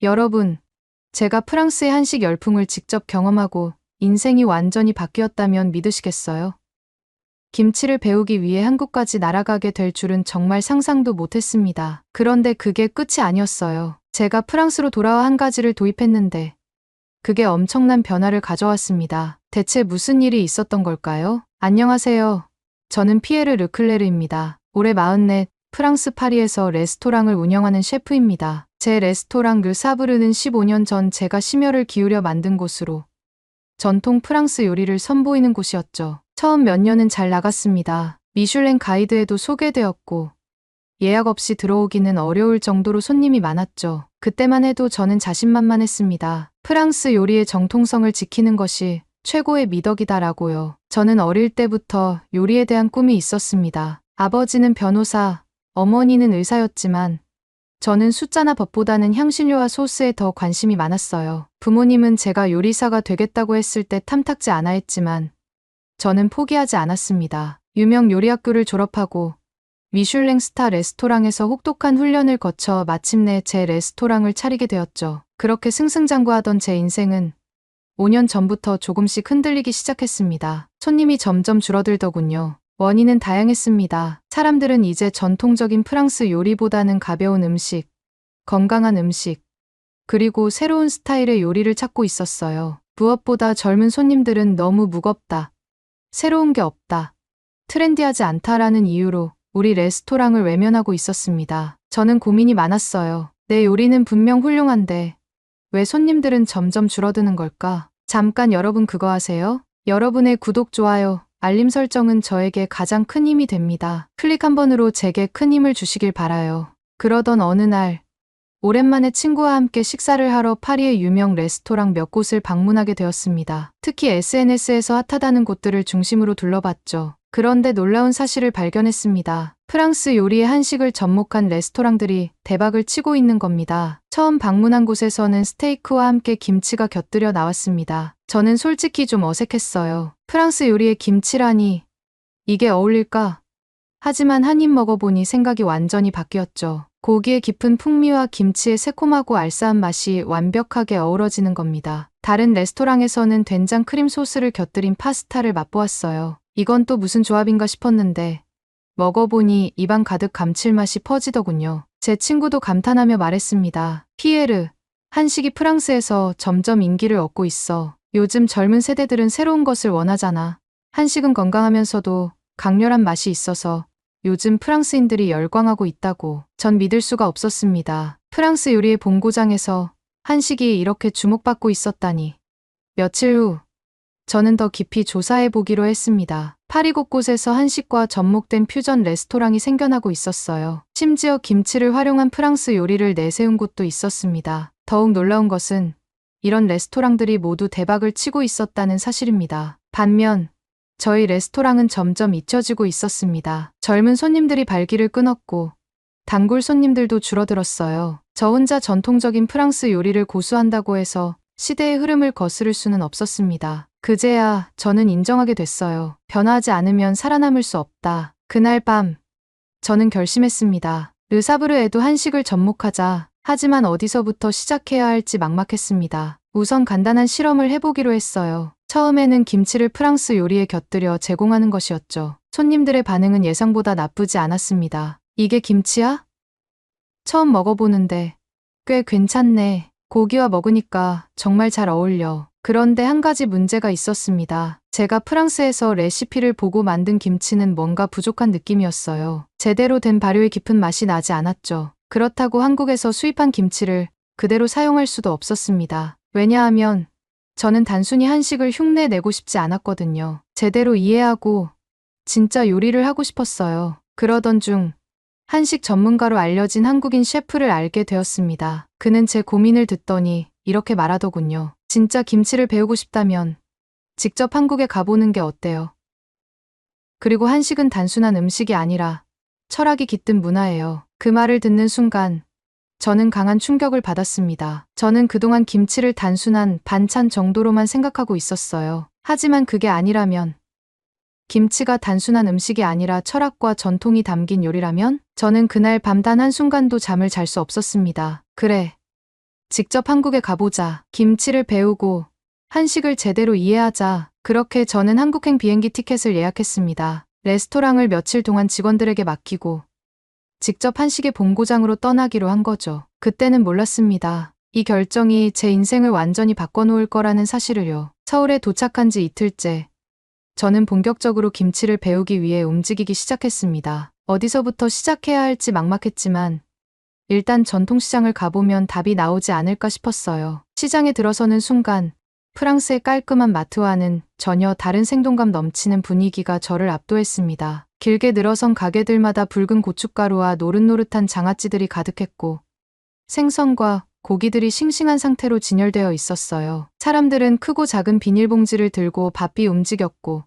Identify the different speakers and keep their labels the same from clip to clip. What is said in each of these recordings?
Speaker 1: 여러분, 제가 프랑스의 한식 열풍을 직접 경험하고 인생이 완전히 바뀌었다면 믿으시겠어요? 김치를 배우기 위해 한국까지 날아가게 될 줄은 정말 상상도 못했습니다. 그런데 그게 끝이 아니었어요. 제가 프랑스로 돌아와 한 가지를 도입했는데 그게 엄청난 변화를 가져왔습니다. 대체 무슨 일이 있었던 걸까요? 안녕하세요. 저는 피에르 르클레르입니다. 올해 44, 프랑스 파리에서 레스토랑을 운영하는 셰프입니다. 제 레스토랑 르 사브르는 15년 전 제가 심혈을 기울여 만든 곳으로 전통 프랑스 요리를 선보이는 곳이었죠. 처음 몇 년은 잘 나갔습니다. 미슐랭 가이드에도 소개되었고 예약 없이 들어오기는 어려울 정도로 손님이 많았죠. 그때만 해도 저는 자신만만했습니다. 프랑스 요리의 정통성을 지키는 것이 최고의 미덕이다라고요. 저는 어릴 때부터 요리에 대한 꿈이 있었습니다. 아버지는 변호사, 어머니는 의사였지만 저는 숫자나 법보다는 향신료와 소스에 더 관심이 많았어요. 부모님은 제가 요리사가 되겠다고 했을 때 탐탁지 않아 했지만 저는 포기하지 않았습니다. 유명 요리학교를 졸업하고 미슐랭 스타 레스토랑에서 혹독한 훈련을 거쳐 마침내 제 레스토랑을 차리게 되었죠. 그렇게 승승장구하던 제 인생은 5년 전부터 조금씩 흔들리기 시작했습니다. 손님이 점점 줄어들더군요. 원인은 다양했습니다. 사람들은 이제 전통적인 프랑스 요리보다는 가벼운 음식, 건강한 음식, 그리고 새로운 스타일의 요리를 찾고 있었어요. 무엇보다 젊은 손님들은 너무 무겁다, 새로운 게 없다, 트렌디하지 않다라는 이유로 우리 레스토랑을 외면하고 있었습니다. 저는 고민이 많았어요. 내 요리는 분명 훌륭한데 왜 손님들은 점점 줄어드는 걸까? 잠깐 여러분 그거 아세요? 여러분의 구독, 좋아요, 알림 설정은 저에게 가장 큰 힘이 됩니다. 클릭 한 번으로 제게 큰 힘을 주시길 바라요. 그러던 어느 날 오랜만에 친구와 함께 식사를 하러 파리의 유명 레스토랑 몇 곳을 방문하게 되었습니다. 특히 SNS에서 핫하다는 곳들을 중심으로 둘러봤죠. 그런데 놀라운 사실을 발견했습니다. 프랑스 요리의 한식을 접목한 레스토랑들이 대박을 치고 있는 겁니다. 처음 방문한 곳에서는 스테이크와 함께 김치가 곁들여 나왔습니다. 저는 솔직히 좀 어색했어요. 프랑스 요리에 김치라니, 이게 어울릴까? 하지만 한 입 먹어보니 생각이 완전히 바뀌었죠. 고기의 깊은 풍미와 김치의 새콤하고 알싸한 맛이 완벽하게 어우러지는 겁니다. 다른 레스토랑에서는 된장 크림 소스를 곁들인 파스타를 맛보았어요. 이건 또 무슨 조합인가 싶었는데 먹어보니 입안 가득 감칠맛이 퍼지더군요. 제 친구도 감탄하며 말했습니다. 피에르, 한식이 프랑스에서 점점 인기를 얻고 있어. 요즘 젊은 세대들은 새로운 것을 원하잖아. 한식은 건강하면서도 강렬한 맛이 있어서 요즘 프랑스인들이 열광하고 있다고. 전 믿을 수가 없었습니다. 프랑스 요리의 본고장에서 한식이 이렇게 주목받고 있었다니. 며칠 후 저는 더 깊이 조사해 보기로 했습니다. 파리 곳곳에서 한식과 접목된 퓨전 레스토랑이 생겨나고 있었어요. 심지어 김치를 활용한 프랑스 요리를 내세운 곳도 있었습니다. 더욱 놀라운 것은 이런 레스토랑들이 모두 대박을 치고 있었다는 사실입니다. 반면 저희 레스토랑은 점점 잊혀지고 있었습니다. 젊은 손님들이 발길을 끊었고 단골 손님들도 줄어들었어요. 저 혼자 전통적인 프랑스 요리를 고수한다고 해서 시대의 흐름을 거스를 수는 없었습니다. 그제야 저는 인정하게 됐어요. 변화하지 않으면 살아남을 수 없다. 그날 밤 저는 결심했습니다. 르사브르에도 한식을 접목하자. 하지만 어디서부터 시작해야 할지 막막했습니다. 우선 간단한 실험을 해보기로 했어요. 처음에는 김치를 프랑스 요리에 곁들여 제공하는 것이었죠. 손님들의 반응은 예상보다 나쁘지 않았습니다. 이게 김치야? 처음 먹어보는데 꽤 괜찮네. 고기와 먹으니까 정말 잘 어울려. 그런데 한 가지 문제가 있었습니다. 제가 프랑스에서 레시피를 보고 만든 김치는 뭔가 부족한 느낌이었어요. 제대로 된 발효의 깊은 맛이 나지 않았죠. 그렇다고 한국에서 수입한 김치를 그대로 사용할 수도 없었습니다. 왜냐하면 저는 단순히 한식을 흉내 내고 싶지 않았거든요. 제대로 이해하고 진짜 요리를 하고 싶었어요. 그러던 중 한식 전문가로 알려진 한국인 셰프를 알게 되었습니다. 그는 제 고민을 듣더니 이렇게 말하더군요. 진짜 김치를 배우고 싶다면 직접 한국에 가보는 게 어때요? 그리고 한식은 단순한 음식이 아니라 철학이 깃든 문화예요. 그 말을 듣는 순간 저는 강한 충격을 받았습니다. 저는 그동안 김치를 단순한 반찬 정도로만 생각하고 있었어요. 하지만 그게 아니라면, 김치가 단순한 음식이 아니라 철학과 전통이 담긴 요리라면? 저는 그날 밤 단 한순간도 잠을 잘 수 없었습니다. 그래, 직접 한국에 가보자. 김치를 배우고 한식을 제대로 이해하자. 그렇게 저는 한국행 비행기 티켓을 예약했습니다. 레스토랑을 며칠 동안 직원들에게 맡기고 직접 한식의 본고장으로 떠나기로 한 거죠. 그때는 몰랐습니다. 이 결정이 제 인생을 완전히 바꿔놓을 거라는 사실을요. 서울에 도착한 지 이틀째, 저는 본격적으로 김치를 배우기 위해 움직이기 시작했습니다. 어디서부터 시작해야 할지 막막했지만 일단 전통시장을 가보면 답이 나오지 않을까 싶었어요. 시장에 들어서는 순간 프랑스의 깔끔한 마트와는 전혀 다른 생동감 넘치는 분위기가 저를 압도했습니다. 길게 늘어선 가게들마다 붉은 고춧가루와 노릇노릇한 장아찌들이 가득했고 생선과 고기들이 싱싱한 상태로 진열되어 있었어요. 사람들은 크고 작은 비닐봉지를 들고 바삐 움직였고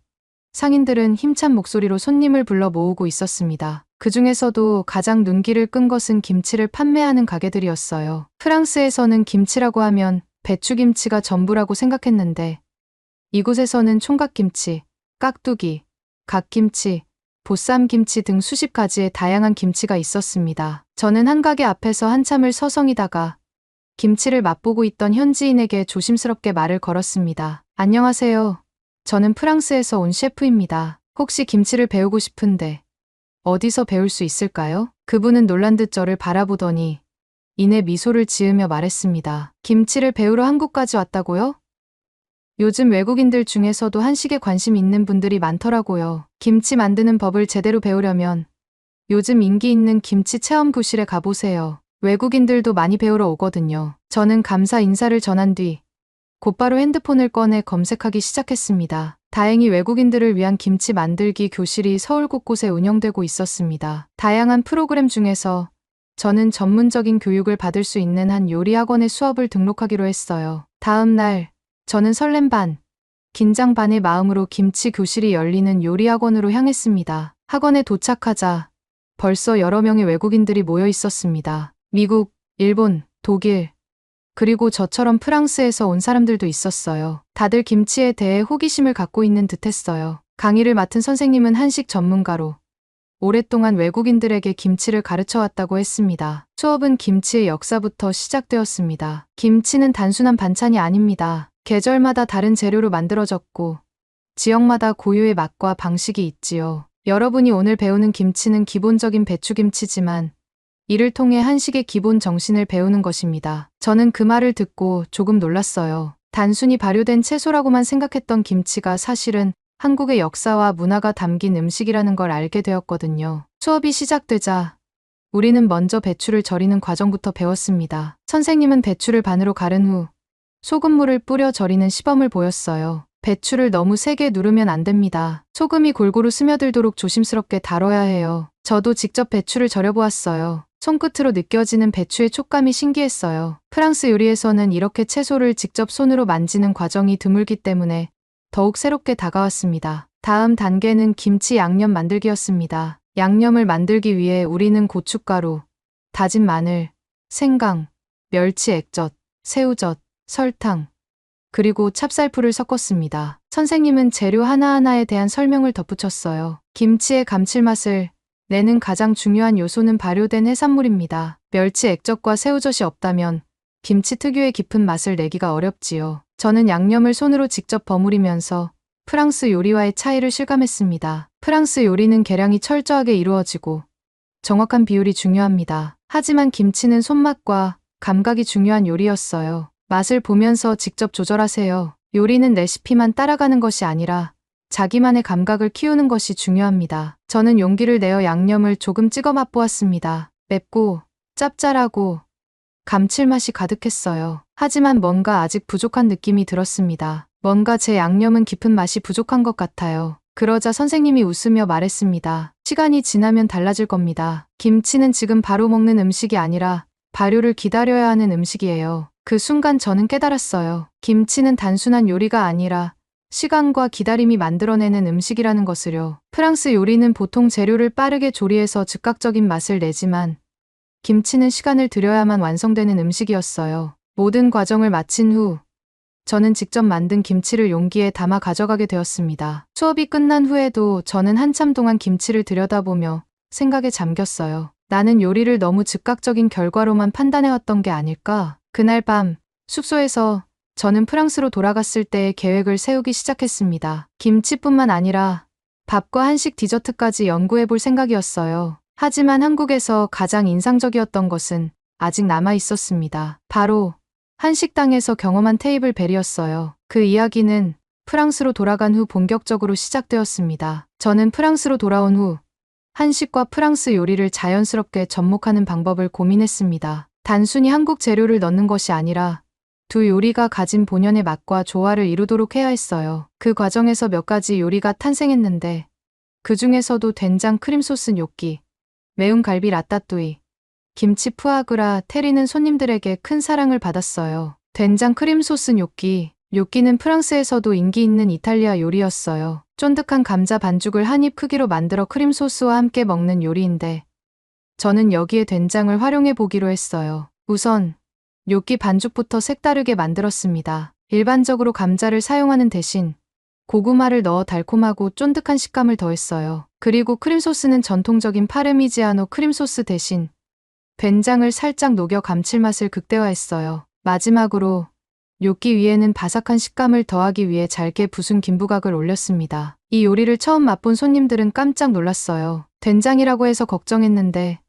Speaker 1: 상인들은 힘찬 목소리로 손님을 불러 모으고 있었습니다. 그 중에서도 가장 눈길을 끈 것은 김치를 판매하는 가게들이었어요. 프랑스에서는 김치라고 하면 배추김치가 전부라고 생각했는데 이곳에서는 총각김치, 깍두기, 갓김치, 보쌈김치 등 수십 가지의 다양한 김치가 있었습니다. 저는 한 가게 앞에서 한참을 서성이다가 김치를 맛보고 있던 현지인에게 조심스럽게 말을 걸었습니다. 안녕하세요. 저는 프랑스에서 온 셰프입니다. 혹시 김치를 배우고 싶은데 어디서 배울 수 있을까요? 그분은 놀란 듯 저를 바라보더니 이내 미소를 지으며 말했습니다. 김치를 배우러 한국까지 왔다고요? 요즘 외국인들 중에서도 한식에 관심 있는 분들이 많더라고요. 김치 만드는 법을 제대로 배우려면 요즘 인기 있는 김치 체험 교실에 가보세요. 외국인들도 많이 배우러 오거든요. 저는 감사 인사를 전한 뒤 곧바로 핸드폰을 꺼내 검색하기 시작했습니다. 다행히 외국인들을 위한 김치 만들기 교실이 서울 곳곳에 운영되고 있었습니다. 다양한 프로그램 중에서 저는 전문적인 교육을 받을 수 있는 한 요리 학원에 수업을 등록하기로 했어요. 다음 날, 저는 설렘 반, 긴장 반의 마음으로 김치 교실이 열리는 요리 학원으로 향했습니다. 학원에 도착하자 벌써 여러 명의 외국인들이 모여 있었습니다. 미국, 일본, 독일, 그리고 저처럼 프랑스에서 온 사람들도 있었어요. 다들 김치에 대해 호기심을 갖고 있는 듯했어요. 강의를 맡은 선생님은 한식 전문가로 오랫동안 외국인들에게 김치를 가르쳐 왔다고 했습니다. 수업은 김치의 역사부터 시작되었습니다. 김치는 단순한 반찬이 아닙니다. 계절마다 다른 재료로 만들어졌고 지역마다 고유의 맛과 방식이 있지요. 여러분이 오늘 배우는 김치는 기본적인 배추김치지만 이를 통해 한식의 기본 정신을 배우는 것입니다. 저는 그 말을 듣고 조금 놀랐어요. 단순히 발효된 채소라고만 생각했던 김치가 사실은 한국의 역사와 문화가 담긴 음식이라는 걸 알게 되었거든요. 수업이 시작되자 우리는 먼저 배추를 절이는 과정부터 배웠습니다. 선생님은 배추를 반으로 가른 후 소금물을 뿌려 절이는 시범을 보였어요. 배추를 너무 세게 누르면 안 됩니다. 소금이 골고루 스며들도록 조심스럽게 다뤄야 해요. 저도 직접 배추를 절여보았어요. 손끝으로 느껴지는 배추의 촉감이 신기했어요. 프랑스 요리에서는 이렇게 채소를 직접 손으로 만지는 과정이 드물기 때문에 더욱 새롭게 다가왔습니다. 다음 단계는 김치 양념 만들기였습니다. 양념을 만들기 위해 우리는 고춧가루, 다진 마늘, 생강, 멸치 액젓, 새우젓, 설탕, 그리고 찹쌀풀을 섞었습니다. 선생님은 재료 하나하나에 대한 설명을 덧붙였어요. 김치의 감칠맛을 내는 가장 중요한 요소는 발효된 해산물입니다. 멸치 액젓과 새우젓이 없다면 김치 특유의 깊은 맛을 내기가 어렵지요. 저는 양념을 손으로 직접 버무리면서 프랑스 요리와의 차이를 실감했습니다. 프랑스 요리는 계량이 철저하게 이루어지고 정확한 비율이 중요합니다. 하지만 김치는 손맛과 감각이 중요한 요리였어요. 맛을 보면서 직접 조절하세요. 요리는 레시피만 따라가는 것이 아니라 자기만의 감각을 키우는 것이 중요합니다. 저는 용기를 내어 양념을 조금 찍어 맛보았습니다. 맵고 짭짤하고 감칠맛이 가득했어요. 하지만 뭔가 아직 부족한 느낌이 들었습니다. 뭔가 제 양념은 깊은 맛이 부족한 것 같아요. 그러자 선생님이 웃으며 말했습니다. 시간이 지나면 달라질 겁니다. 김치는 지금 바로 먹는 음식이 아니라 발효를 기다려야 하는 음식이에요. 그 순간 저는 깨달았어요. 김치는 단순한 요리가 아니라 시간과 기다림이 만들어내는 음식이라는 것을요. 프랑스 요리는 보통 재료를 빠르게 조리해서 즉각적인 맛을 내지만 김치는 시간을 들여야만 완성되는 음식이었어요. 모든 과정을 마친 후 저는 직접 만든 김치를 용기에 담아 가져가게 되었습니다. 수업이 끝난 후에도 저는 한참 동안 김치를 들여다보며 생각에 잠겼어요. 나는 요리를 너무 즉각적인 결과로만 판단해왔던 게 아닐까? 그날 밤 숙소에서 저는 프랑스로 돌아갔을 때의 계획을 세우기 시작했습니다. 김치뿐만 아니라 밥과 한식 디저트까지 연구해 볼 생각이었어요. 하지만 한국에서 가장 인상적이었던 것은 아직 남아 있었습니다. 바로 한식당에서 경험한 테이블 벨이었어요. 그 이야기는 프랑스로 돌아간 후 본격적으로 시작되었습니다. 저는 프랑스로 돌아온 후 한식과 프랑스 요리를 자연스럽게 접목하는 방법을 고민했습니다. 단순히 한국 재료를 넣는 것이 아니라 두 요리가 가진 본연의 맛과 조화를 이루도록 해야 했어요. 그 과정에서 몇 가지 요리가 탄생했는데 그 중에서도 된장 크림소스 뇨끼, 매운 갈비 라따뚜이, 김치 푸아그라 테리는 손님들에게 큰 사랑을 받았어요. 된장 크림소스 뇨끼는 프랑스에서도 인기 있는 이탈리아 요리였어요. 쫀득한 감자 반죽을 한 입 크기로 만들어 크림소스와 함께 먹는 요리인데 저는 여기에 된장을 활용해 보기로 했어요. 우선 뇨끼 반죽부터 색다르게 만들었습니다. 일반적으로 감자를 사용하는 대신 고구마를 넣어 달콤하고 쫀득한 식감을 더했어요. 그리고 크림소스는 전통적인 파르미지아노 크림소스 대신 된장을 살짝 녹여 감칠맛을 극대화했어요. 마지막으로 뇨끼 위에는 바삭한 식감을 더하기 위해 잘게 부순 김부각을 올렸습니다. 이 요리를 처음 맛본 손님들은 깜짝 놀랐어요. 된장이라고 해서 걱정했는데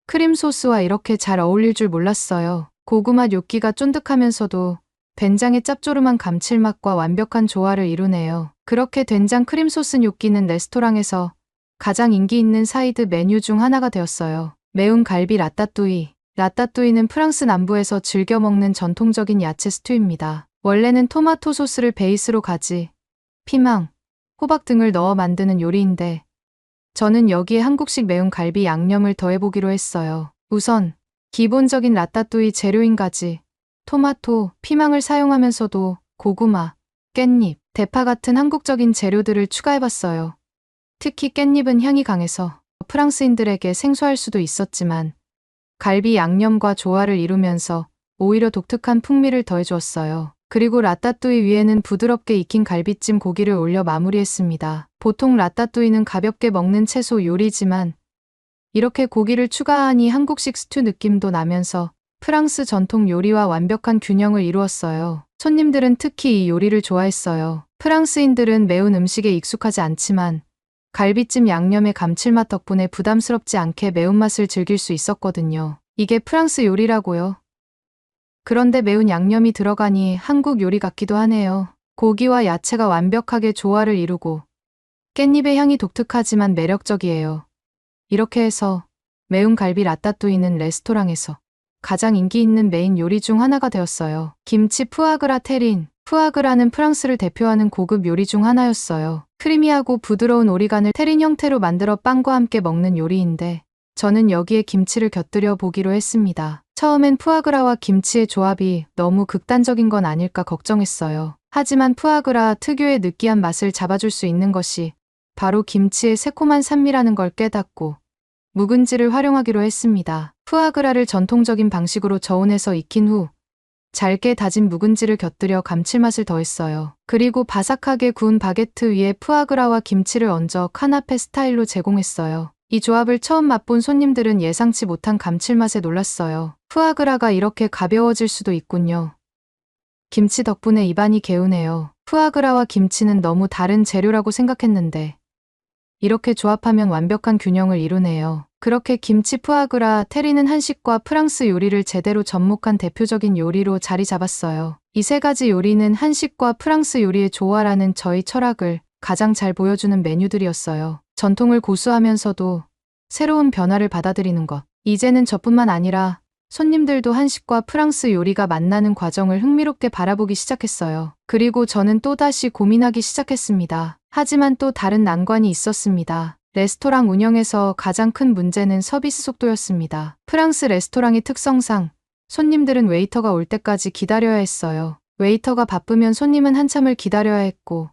Speaker 1: 크림소스와 이렇게 잘 어울릴 줄 몰랐어요. 고구마 뇨끼가 쫀득하면서도 된장의 짭조름한 감칠맛과 완벽한 조화를 이루네요. 그렇게 된장 크림소스 뇨끼는 레스토랑에서 가장 인기 있는 사이드 메뉴 중 하나가 되었어요. 매운 갈비 라따뚜이. 라따뚜이는 프랑스 남부에서 즐겨 먹는 전통적인 야채 스튜입니다. 원래는 토마토 소스를 베이스로 가지, 피망, 호박 등을 넣어 만드는 요리인데 저는 여기에 한국식 매운 갈비 양념을 더해보기로 했어요. 우선 기본적인 라따뚜이 재료인 가지, 토마토, 피망을 사용하면서도 고구마, 깻잎, 대파 같은 한국적인 재료들을 추가해봤어요. 특히 깻잎은 향이 강해서 프랑스인들에게 생소할 수도 있었지만 갈비 양념과 조화를 이루면서 오히려 독특한 풍미를 더해주었어요. 그리고 라따뚜이 위에는 부드럽게 익힌 갈비찜 고기를 올려 마무리했습니다. 보통 라따뚜이는 가볍게 먹는 채소 요리지만 이렇게 고기를 추가하니 한국식 스튜 느낌도 나면서 프랑스 전통 요리와 완벽한 균형을 이루었어요. 손님들은 특히 이 요리를 좋아했어요. 프랑스인들은 매운 음식에 익숙하지 않지만 갈비찜 양념의 감칠맛 덕분에 부담스럽지 않게 매운맛을 즐길 수 있었거든요. 이게 프랑스 요리라고요. 그런데 매운 양념이 들어가니 한국 요리 같기도 하네요. 고기와 야채가 완벽하게 조화를 이루고 깻잎의 향이 독특하지만 매력적이에요. 이렇게 해서 매운 갈비 라따뚜이는 레스토랑에서 가장 인기 있는 메인 요리 중 하나가 되었어요. 김치 푸아그라 테린. 푸아그라는 프랑스를 대표하는 고급 요리 중 하나였어요. 크리미하고 부드러운 오리간을 테린 형태로 만들어 빵과 함께 먹는 요리인데 저는 여기에 김치를 곁들여 보기로 했습니다. 처음엔 푸아그라와 김치의 조합이 너무 극단적인 건 아닐까 걱정했어요. 하지만 푸아그라 특유의 느끼한 맛을 잡아줄 수 있는 것이 바로 김치의 새콤한 산미라는 걸 깨닫고 묵은지를 활용하기로 했습니다. 푸아그라를 전통적인 방식으로 저온해서 익힌 후 잘게 다진 묵은지를 곁들여 감칠맛을 더했어요. 그리고 바삭하게 구운 바게트 위에 푸아그라와 김치를 얹어 카나페 스타일로 제공했어요. 이 조합을 처음 맛본 손님들은 예상치 못한 감칠맛에 놀랐어요. 푸아그라가 이렇게 가벼워질 수도 있군요. 김치 덕분에 입안이 개우네요. 푸아그라와 김치는 너무 다른 재료라고 생각했는데 이렇게 조합하면 완벽한 균형을 이루네요. 그렇게 김치 푸아그라 테리는 한식과 프랑스 요리를 제대로 접목한 대표적인 요리로 자리 잡았어요. 이 세 가지 요리는 한식과 프랑스 요리의 조화라는 저희 철학을 가장 잘 보여주는 메뉴들이었어요. 전통을 고수하면서도 새로운 변화를 받아들이는 것. 이제는 저뿐만 아니라 손님들도 한식과 프랑스 요리가 만나는 과정을 흥미롭게 바라보기 시작했어요. 그리고 저는 또다시 고민하기 시작했습니다. 하지만 또 다른 난관이 있었습니다. 레스토랑 운영에서 가장 큰 문제는 서비스 속도였습니다. 프랑스 레스토랑의 특성상 손님들은 웨이터가 올 때까지 기다려야 했어요. 웨이터가 바쁘면 손님은 한참을 기다려야 했고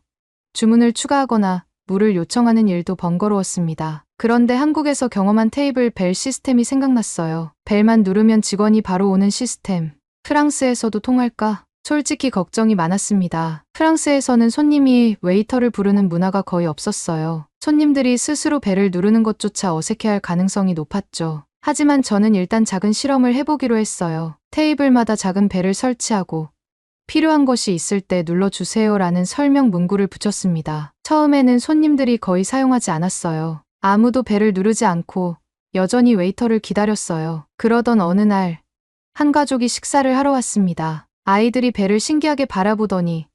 Speaker 1: 주문을 추가하거나 물을 요청하는 일도 번거로웠습니다. 그런데 한국에서 경험한 테이블 벨 시스템이 생각났어요. 벨만 누르면 직원이 바로 오는 시스템. 프랑스에서도 통할까? 솔직히 걱정이 많았습니다. 프랑스에서는 손님이 웨이터를 부르는 문화가 거의 없었어요. 손님들이 스스로 벨을 누르는 것조차 어색해할 가능성이 높았죠. 하지만 저는 일단 작은 실험을 해보기로 했어요. 테이블마다 작은 벨을 설치하고 필요한 것이 있을 때 눌러주세요라는 설명 문구를 붙였습니다. 처음에는 손님들이 거의 사용하지 않았어요. 아무도 벨을 누르지 않고 여전히 웨이터를 기다렸어요. 그러던 어느 날, 한 가족이 식사를 하러 왔습니다. 아이들이 벨을 신기하게 바라보더니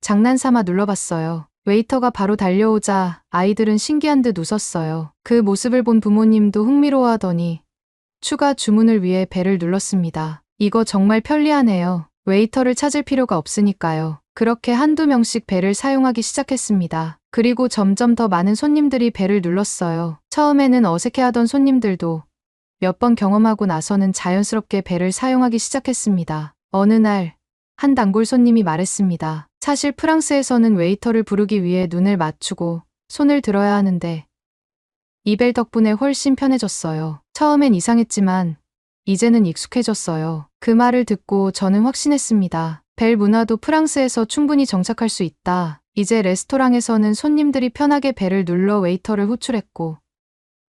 Speaker 1: 장난삼아 눌러봤어요. 웨이터가 바로 달려오자 아이들은 신기한 듯 웃었어요. 그 모습을 본 부모님도 흥미로워하더니 추가 주문을 위해 벨을 눌렀습니다. 이거 정말 편리하네요. 웨이터를 찾을 필요가 없으니까요. 그렇게 한두 명씩 벨을 사용하기 시작했습니다. 그리고 점점 더 많은 손님들이 벨을 눌렀어요. 처음에는 어색해하던 손님들도 몇 번 경험하고 나서는 자연스럽게 벨을 사용하기 시작했습니다. 어느 날, 한 단골 손님이 말했습니다. 사실 프랑스에서는 웨이터를 부르기 위해 눈을 맞추고 손을 들어야 하는데 이 벨 덕분에 훨씬 편해졌어요. 처음엔 이상했지만 이제는 익숙해졌어요. 그 말을 듣고 저는 확신했습니다. 벨 문화도 프랑스에서 충분히 정착할 수 있다. 이제 레스토랑에서는 손님들이 편하게 벨을 눌러 웨이터를 호출했고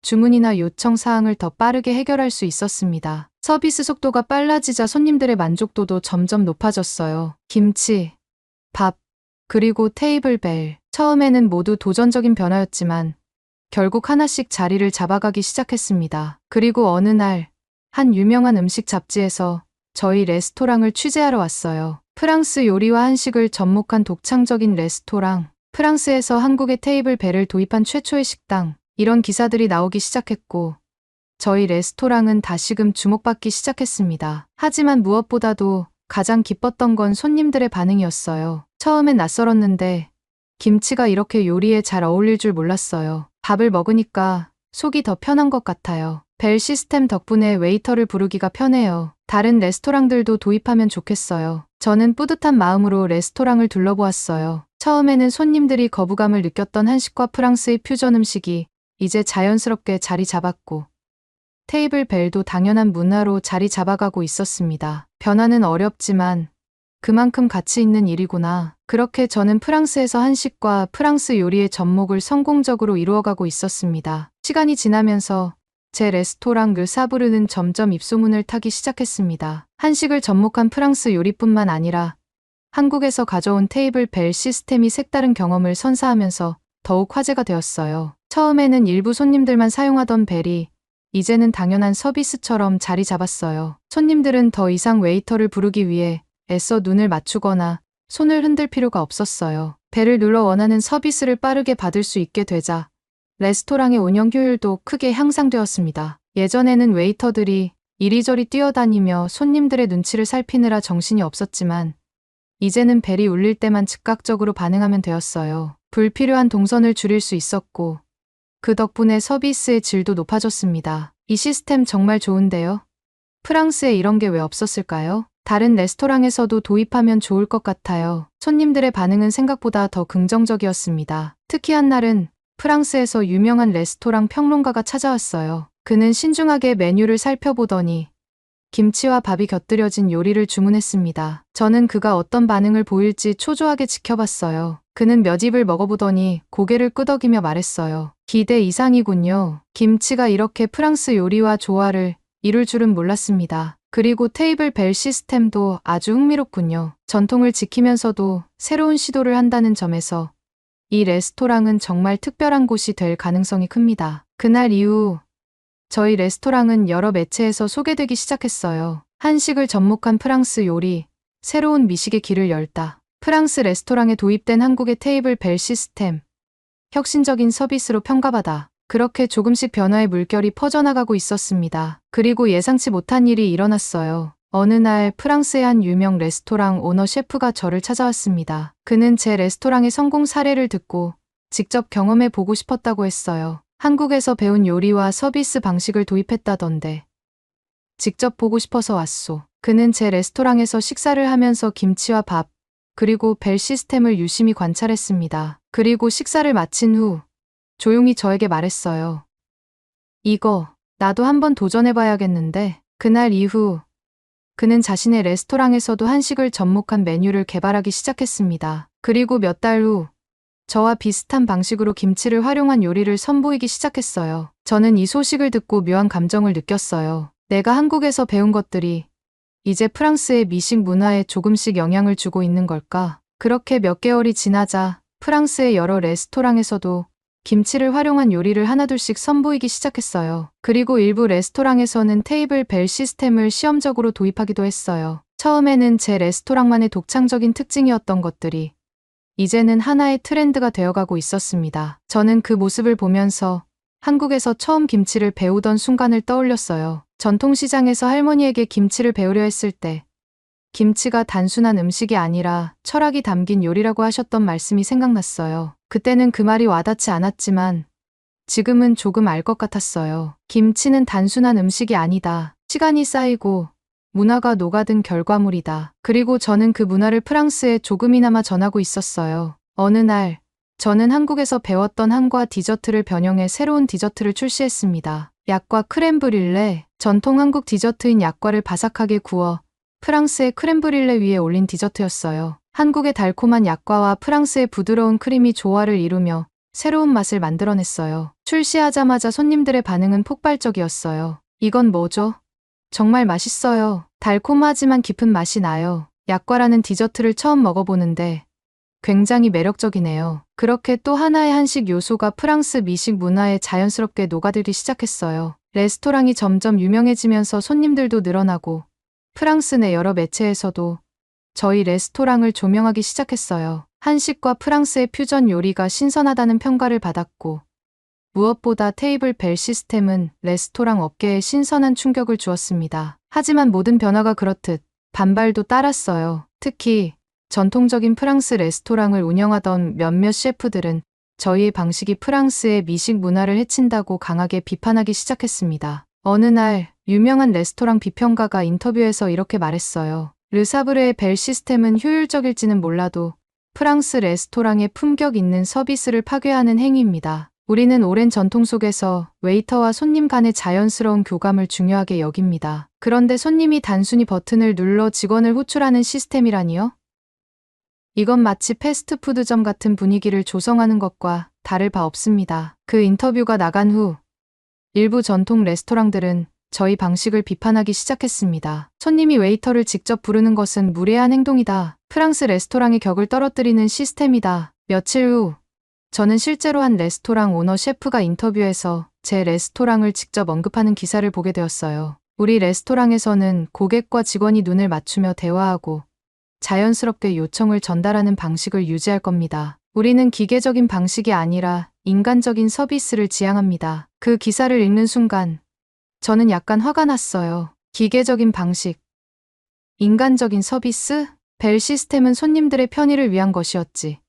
Speaker 1: 주문이나 요청 사항을 더 빠르게 해결할 수 있었습니다. 서비스 속도가 빨라지자 손님들의 만족도도 점점 높아졌어요. 김치, 밥, 그리고 테이블 벨. 처음에는 모두 도전적인 변화였지만 결국 하나씩 자리를 잡아가기 시작했습니다. 그리고 어느 날, 한 유명한 음식 잡지에서 저희 레스토랑을 취재하러 왔어요. 프랑스 요리와 한식을 접목한 독창적인 레스토랑, 프랑스에서 한국의 테이블 벨을 도입한 최초의 식당, 이런 기사들이 나오기 시작했고 저희 레스토랑은 다시금 주목받기 시작했습니다. 하지만 무엇보다도 가장 기뻤던 건 손님들의 반응이었어요. 처음엔 낯설었는데 김치가 이렇게 요리에 잘 어울릴 줄 몰랐어요. 밥을 먹으니까 속이 더 편한 것 같아요. 벨 시스템 덕분에 웨이터를 부르기가 편해요. 다른 레스토랑들도 도입하면 좋겠어요. 저는 뿌듯한 마음으로 레스토랑을 둘러보았어요. 처음에는 손님들이 거부감을 느꼈던 한식과 프랑스의 퓨전 음식이 이제 자연스럽게 자리 잡았고 테이블 벨도 당연한 문화로 자리 잡아가고 있었습니다. 변화는 어렵지만 그만큼 가치 있는 일이구나. 그렇게 저는 프랑스에서 한식과 프랑스 요리의 접목을 성공적으로 이루어가고 있었습니다. 시간이 지나면서 제 레스토랑 르 사브르는 점점 입소문을 타기 시작했습니다. 한식을 접목한 프랑스 요리뿐만 아니라 한국에서 가져온 테이블 벨 시스템이 색다른 경험을 선사하면서 더욱 화제가 되었어요. 처음에는 일부 손님들만 사용하던 벨이 이제는 당연한 서비스처럼 자리 잡았어요. 손님들은 더 이상 웨이터를 부르기 위해 애써 눈을 맞추거나 손을 흔들 필요가 없었어요. 벨을 눌러 원하는 서비스를 빠르게 받을 수 있게 되자 레스토랑의 운영 효율도 크게 향상되었습니다. 예전에는 웨이터들이 이리저리 뛰어다니며 손님들의 눈치를 살피느라 정신이 없었지만 이제는 벨이 울릴 때만 즉각적으로 반응하면 되었어요. 불필요한 동선을 줄일 수 있었고 그 덕분에 서비스의 질도 높아졌습니다. 이 시스템 정말 좋은데요? 프랑스에 이런 게 왜 없었을까요? 다른 레스토랑에서도 도입하면 좋을 것 같아요. 손님들의 반응은 생각보다 더 긍정적이었습니다. 특히 한 날은 프랑스에서 유명한 레스토랑 평론가가 찾아왔어요. 그는 신중하게 메뉴를 살펴보더니 김치와 밥이 곁들여진 요리를 주문했습니다. 저는 그가 어떤 반응을 보일지 초조하게 지켜봤어요. 그는 몇 입을 먹어보더니 고개를 끄덕이며 말했어요. 기대 이상이군요. 김치가 이렇게 프랑스 요리와 조화를 이룰 줄은 몰랐습니다. 그리고 테이블 벨 시스템도 아주 흥미롭군요. 전통을 지키면서도 새로운 시도를 한다는 점에서 이 레스토랑은 정말 특별한 곳이 될 가능성이 큽니다. 그날 이후 저희 레스토랑은 여러 매체에서 소개되기 시작했어요. 한식을 접목한 프랑스 요리, 새로운 미식의 길을 열다. 프랑스 레스토랑에 도입된 한국의 테이블 벨 시스템, 혁신적인 서비스로 평가받아. 그렇게 조금씩 변화의 물결이 퍼져나가고 있었습니다. 그리고 예상치 못한 일이 일어났어요. 어느 날 프랑스의 한 유명 레스토랑 오너 셰프가 저를 찾아왔습니다. 그는 제 레스토랑의 성공 사례를 듣고 직접 경험해 보고 싶었다고 했어요. 한국에서 배운 요리와 서비스 방식을 도입했다던데 직접 보고 싶어서 왔소. 그는 제 레스토랑에서 식사를 하면서 김치와 밥, 그리고 벨 시스템을 유심히 관찰했습니다. 그리고 식사를 마친 후 조용히 저에게 말했어요. 이거 나도 한번 도전해봐야겠는데. 그날 이후 그는 자신의 레스토랑에서도 한식을 접목한 메뉴를 개발하기 시작했습니다. 그리고 몇 달 후 저와 비슷한 방식으로 김치를 활용한 요리를 선보이기 시작했어요. 저는 이 소식을 듣고 묘한 감정을 느꼈어요. 내가 한국에서 배운 것들이 이제 프랑스의 미식 문화에 조금씩 영향을 주고 있는 걸까? 그렇게 몇 개월이 지나자 프랑스의 여러 레스토랑에서도 김치를 활용한 요리를 하나둘씩 선보이기 시작했어요. 그리고 일부 레스토랑에서는 테이블 벨 시스템을 시험적으로 도입하기도 했어요. 처음에는 제 레스토랑만의 독창적인 특징이었던 것들이 이제는 하나의 트렌드가 되어가고 있었습니다. 저는 그 모습을 보면서 한국에서 처음 김치를 배우던 순간을 떠올렸어요. 전통시장에서 할머니에게 김치를 배우려 했을 때 김치가 단순한 음식이 아니라 철학이 담긴 요리라고 하셨던 말씀이 생각났어요. 그때는 그 말이 와닿지 않았지만 지금은 조금 알 것 같았어요. 김치는 단순한 음식이 아니다. 시간이 쌓이고 문화가 녹아든 결과물이다. 그리고 저는 그 문화를 프랑스에 조금이나마 전하고 있었어요. 어느 날 저는 한국에서 배웠던 한과 디저트를 변형해 새로운 디저트를 출시했습니다. 약과 크렘브릴레, 전통 한국 디저트인 약과를 바삭하게 구워 프랑스의 크렘브릴레 위에 올린 디저트였어요. 한국의 달콤한 약과와 프랑스의 부드러운 크림이 조화를 이루며 새로운 맛을 만들어냈어요. 출시하자마자 손님들의 반응은 폭발적이었어요. 이건 뭐죠? 정말 맛있어요. 달콤하지만 깊은 맛이 나요. 약과라는 디저트를 처음 먹어보는데 굉장히 매력적이네요. 그렇게 또 하나의 한식 요소가 프랑스 미식 문화에 자연스럽게 녹아들기 시작했어요. 레스토랑이 점점 유명해지면서 손님들도 늘어나고 프랑스 내 여러 매체에서도 저희 레스토랑을 조명하기 시작했어요. 한식과 프랑스의 퓨전 요리가 신선하다는 평가를 받았고 무엇보다 테이블 벨 시스템은 레스토랑 업계에 신선한 충격을 주었습니다. 하지만 모든 변화가 그렇듯 반발도 따랐어요. 특히 전통적인 프랑스 레스토랑을 운영하던 몇몇 셰프들은 저희의 방식이 프랑스의 미식 문화를 해친다고 강하게 비판하기 시작했습니다. 어느 날 유명한 레스토랑 비평가가 인터뷰에서 이렇게 말했어요. 르사브르의 벨 시스템은 효율적일지는 몰라도 프랑스 레스토랑의 품격 있는 서비스를 파괴하는 행위입니다. 우리는 오랜 전통 속에서 웨이터와 손님 간의 자연스러운 교감을 중요하게 여깁니다. 그런데 손님이 단순히 버튼을 눌러 직원을 호출하는 시스템이라니요? 이건 마치 패스트푸드점 같은 분위기를 조성하는 것과 다를 바 없습니다. 그 인터뷰가 나간 후 일부 전통 레스토랑들은 저희 방식을 비판하기 시작했습니다. 손님이 웨이터를 직접 부르는 것은 무례한 행동이다. 프랑스 레스토랑의 격을 떨어뜨리는 시스템이다. 며칠 후 저는 실제로 한 레스토랑 오너 셰프가 인터뷰에서 제 레스토랑을 직접 언급하는 기사를 보게 되었어요. 우리 레스토랑에서는 고객과 직원이 눈을 맞추며 대화하고 자연스럽게 요청을 전달하는 방식을 유지할 겁니다. 우리는 기계적인 방식이 아니라 인간적인 서비스를 지향합니다. 그 기사를 읽는 순간 저는 약간 화가 났어요. 기계적인 방식, 인간적인 서비스? 벨 시스템은 손님들의 편의를 위한 것이었지.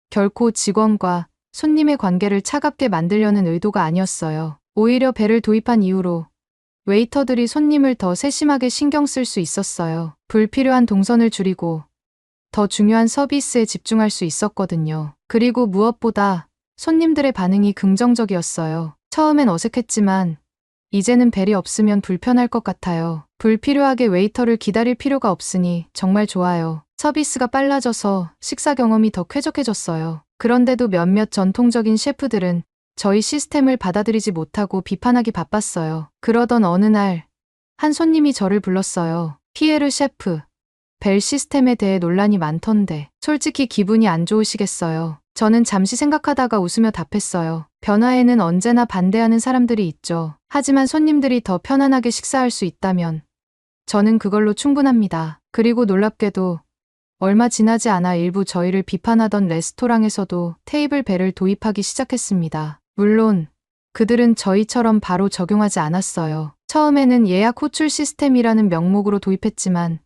Speaker 1: 결코 직원과 손님의 관계를 차갑게 만들려는 의도가 아니었어요. 오히려 벨을 도입한 이후로 웨이터들이 손님을 더 세심하게 신경 쓸 수 있었어요. 불필요한 동선을 줄이고 더 중요한 서비스에 집중할 수 있었거든요. 그리고 무엇보다 손님들의 반응이 긍정적이었어요. 처음엔 어색했지만 이제는 벨이 없으면 불편할 것 같아요. 불필요하게 웨이터를 기다릴 필요가 없으니 정말 좋아요. 서비스가 빨라져서 식사 경험이 더 쾌적해졌어요. 그런데도 몇몇 전통적인 셰프들은 저희 시스템을 받아들이지 못하고 비판하기 바빴어요. 그러던 어느 날 한 손님이 저를 불렀어요. 피에르 셰프, 벨 시스템에 대해 논란이 많던데 솔직히 기분이 안 좋으시겠어요. 저는 잠시 생각하다가 웃으며 답했어요. 변화에는 언제나 반대하는 사람들이 있죠. 하지만 손님들이 더 편안하게 식사할 수 있다면 저는 그걸로 충분합니다. 그리고 놀랍게도 얼마 지나지 않아 일부 저희를 비판하던 레스토랑에서도 테이블 벨을 도입하기 시작했습니다. 물론 그들은 저희처럼 바로 적용하지 않았어요. 처음에는 예약 호출 시스템이라는 명목으로 도입했지만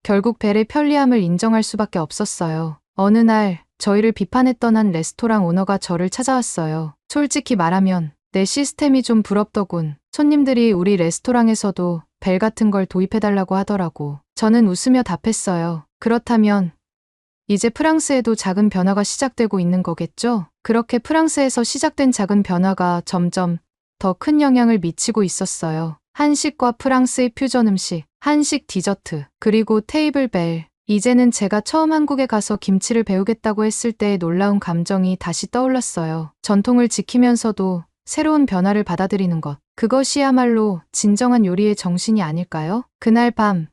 Speaker 1: 결국 벨의 편리함을 인정할 수밖에 없었어요. 어느 날 저희를 비판했던 한 레스토랑 오너가 저를 찾아왔어요. 솔직히 말하면 내 시스템이 좀 부럽더군. 손님들이 우리 레스토랑에서도 벨 같은 걸 도입해달라고 하더라고. 저는 웃으며 답했어요. 그렇다면 이제 프랑스에도 작은 변화가 시작되고 있는 거겠죠? 그렇게 프랑스에서 시작된 작은 변화가 점점 더 큰 영향을 미치고 있었어요. 한식과 프랑스의 퓨전 음식, 한식 디저트, 그리고 테이블 벨. 이제는 제가 처음 한국에 가서 김치를 배우겠다고 했을 때의 놀라운 감정이 다시 떠올랐어요. 전통을 지키면서도 새로운 변화를 받아들이는 것. 그것이야말로 진정한 요리의 정신이 아닐까요? 그날 밤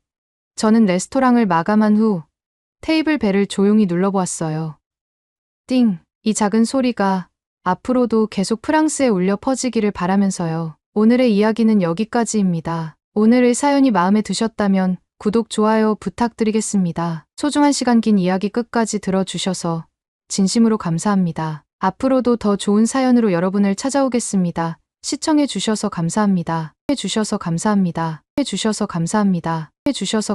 Speaker 1: 저는 레스토랑을 마감한 후 테이블 벨을 조용히 눌러보았어요. 띵! 이 작은 소리가 앞으로도 계속 프랑스에 울려 퍼지기를 바라면서요. 오늘의 이야기는 여기까지입니다. 오늘의 사연이 마음에 드셨다면 구독, 좋아요 부탁드리겠습니다. 소중한 시간 긴 이야기 끝까지 들어주셔서 진심으로 감사합니다. 앞으로도 더 좋은 사연으로 여러분을 찾아오겠습니다. 시청해 주셔서 감사합니다. 해주셔서 감사합니다. 해주셔서 감사합니다. 해주셔서